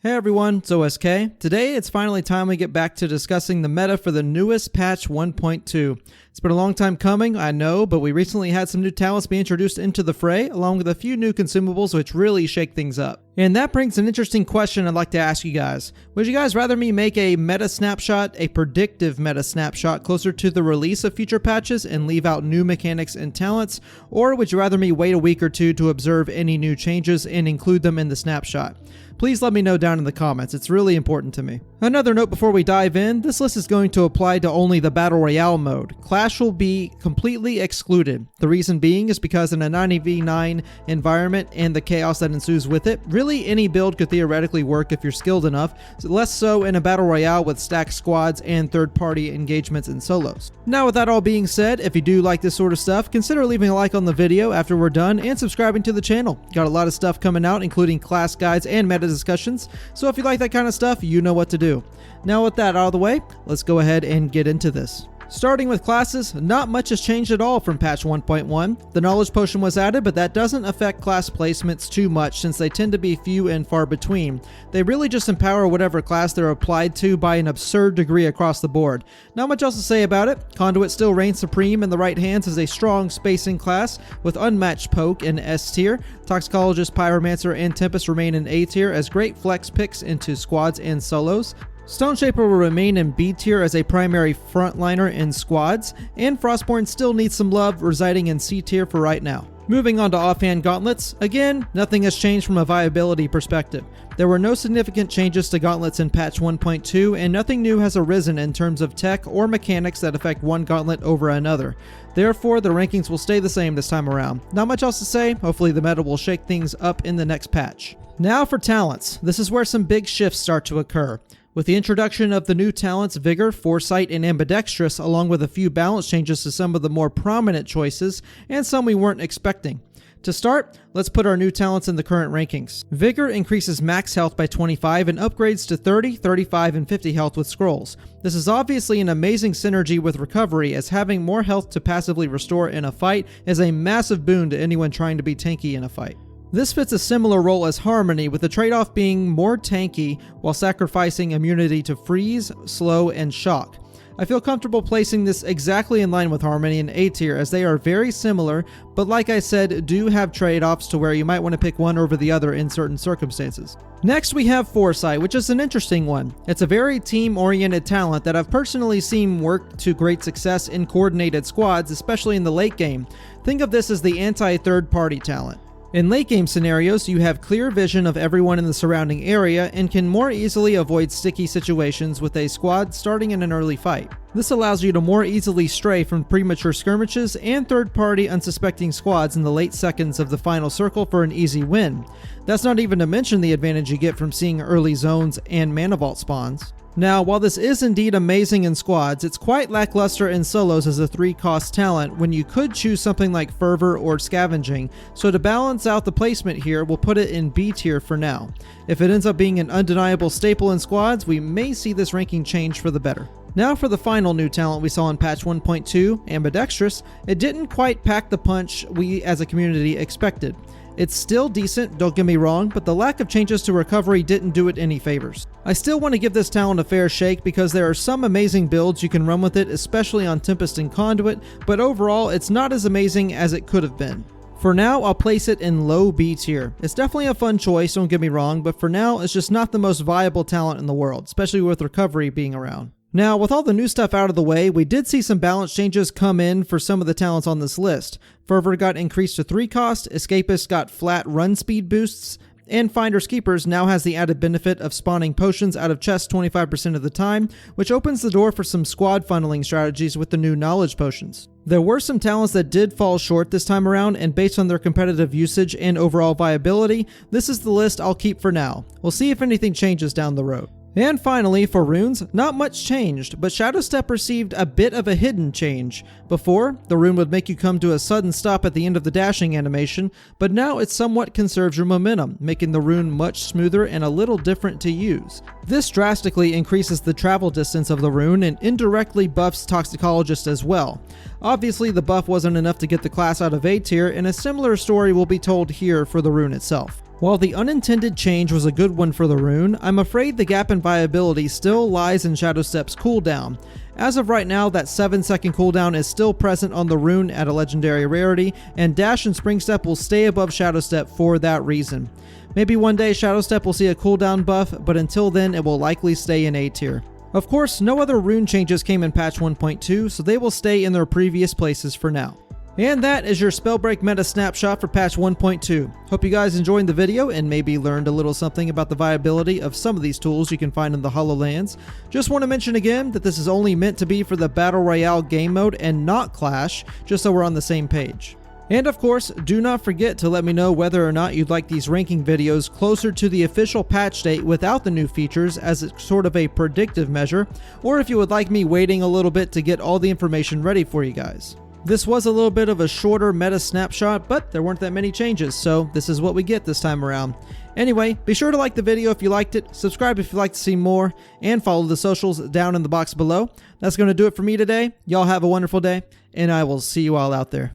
Hey everyone, it's OSK. Today it's finally time we get back to discussing the meta for the newest patch 1.2. It's been a long time coming, I know, but we recently had some new talents be introduced into the fray, along with a few new consumables which really shake things up. And that brings an interesting question I'd like to ask you guys. Would you guys rather me make a meta snapshot, a predictive meta snapshot closer to the release of future patches and leave out new mechanics and talents? Or would you rather me wait a week or two to observe any new changes and include them in the snapshot? Please let me know down in the comments, it's really important to me. Another note before we dive in, this list is going to apply to only the Battle Royale mode. Clash will be completely excluded. The reason being is because in a 90v9 environment and the chaos that ensues with it, really any build could theoretically work if you're skilled enough, less so in a Battle Royale with stacked squads and third-party engagements and solos. Now with that all being said, if you do like this sort of stuff, consider leaving a like on the video after we're done and subscribing to the channel. Got a lot of stuff coming out, including class guides and meta discussions, so if you like that kind of stuff, you know what to do. Now with that out of the way, let's go ahead and get into this. Starting with classes, not much has changed at all from patch 1.1. The knowledge potion was added, but that doesn't affect class placements too much since they tend to be few and far between. They really just empower whatever class they're applied to by an absurd degree across the board. Not much else to say about it. Conduit still reigns supreme in the right hands as a strong spacing class with unmatched poke in S tier. Toxicologist, Pyromancer, and Tempest remain in A tier as great flex picks into squads and solos. Stone Shaper will remain in B tier as a primary frontliner in squads, and Frostborn still needs some love, residing in C tier for right now. Moving on to Offhand gauntlets, again, nothing has changed from a viability perspective. There were no significant changes to gauntlets in patch 1.2, and nothing new has arisen in terms of tech or mechanics that affect one gauntlet over another. Therefore, the rankings will stay the same this time around. Not much else to say, hopefully the meta will shake things up in the next patch. Now for talents, this is where some big shifts start to occur. With the introduction of the new talents Vigor, Foresight, and Ambidextrous, along with a few balance changes to some of the more prominent choices, and some we weren't expecting. To start, let's put our new talents in the current rankings. Vigor increases max health by 25 and upgrades to 30, 35, and 50 health with scrolls. This is obviously an amazing synergy with recovery, as having more health to passively restore in a fight is a massive boon to anyone trying to be tanky in a fight. This fits a similar role as Harmony, with the trade-off being more tanky while sacrificing immunity to freeze, slow, and shock. I feel comfortable placing this exactly in line with Harmony in A tier, as they are very similar, but like I said, do have trade-offs to where you might want to pick one over the other in certain circumstances. Next we have Foresight, which is an interesting one. It's a very team-oriented talent that I've personally seen work to great success in coordinated squads, especially in the late game. Think of this as the anti-third-party talent. In late game scenarios, you have clear vision of everyone in the surrounding area and can more easily avoid sticky situations with a squad starting in an early fight. This allows you to more easily stray from premature skirmishes and third-party unsuspecting squads in the late seconds of the final circle for an easy win. That's not even to mention the advantage you get from seeing early zones and mana vault spawns. Now, while this is indeed amazing in squads, it's quite lackluster in solos as a 3-cost talent when you could choose something like Fervor or Scavenging, so to balance out the placement here, we'll put it in B tier for now. If it ends up being an undeniable staple in squads, we may see this ranking change for the better. Now for the final new talent we saw in patch 1.2, Ambidextrous. It didn't quite pack the punch we as a community expected. It's still decent, don't get me wrong, but the lack of changes to recovery didn't do it any favors. I still want to give this talent a fair shake because there are some amazing builds you can run with it, especially on Tempest and Conduit, but overall it's not as amazing as it could have been. For now, I'll place it in low B tier. It's definitely a fun choice, don't get me wrong, but for now it's just not the most viable talent in the world, especially with recovery being around. Now, with all the new stuff out of the way, we did see some balance changes come in for some of the talents on this list. Fervor got increased to 3 cost, Escapist got flat run speed boosts, and Finder's Keepers now has the added benefit of spawning potions out of chests 25% of the time, which opens the door for some squad funneling strategies with the new knowledge potions. There were some talents that did fall short this time around, and based on their competitive usage and overall viability, this is the list I'll keep for now. We'll see if anything changes down the road. And finally, for runes, not much changed, but Shadowstep received a bit of a hidden change. Before, the rune would make you come to a sudden stop at the end of the dashing animation, but now it somewhat conserves your momentum, making the rune much smoother and a little different to use. This drastically increases the travel distance of the rune and indirectly buffs Toxicologist as well. Obviously, the buff wasn't enough to get the class out of A tier, and a similar story will be told here for the rune itself. While the unintended change was a good one for the rune, I'm afraid the gap in viability still lies in Shadow Step's cooldown. As of right now, that 7-second cooldown is still present on the rune at a legendary rarity, and Dash and Spring Step will stay above Shadow Step for that reason. Maybe one day Shadow Step will see a cooldown buff, but until then it will likely stay in A tier. Of course, no other rune changes came in patch 1.2, so they will stay in their previous places for now. And that is your Spellbreak meta snapshot for patch 1.2. Hope you guys enjoyed the video and maybe learned a little something about the viability of some of these tools you can find in the HoloLands. Just want to mention again that this is only meant to be for the Battle Royale game mode and not Clash, just so we're on the same page. And of course, do not forget to let me know whether or not you'd like these ranking videos closer to the official patch date without the new features as it's sort of a predictive measure, or if you would like me waiting a little bit to get all the information ready for you guys. This was a little bit of a shorter meta snapshot, but there weren't that many changes, so this is what we get this time around. Anyway, be sure to like the video if you liked it, subscribe if you'd like to see more, and follow the socials down in the box below. That's going to do it for me today. Y'all have a wonderful day, and I will see you all out there.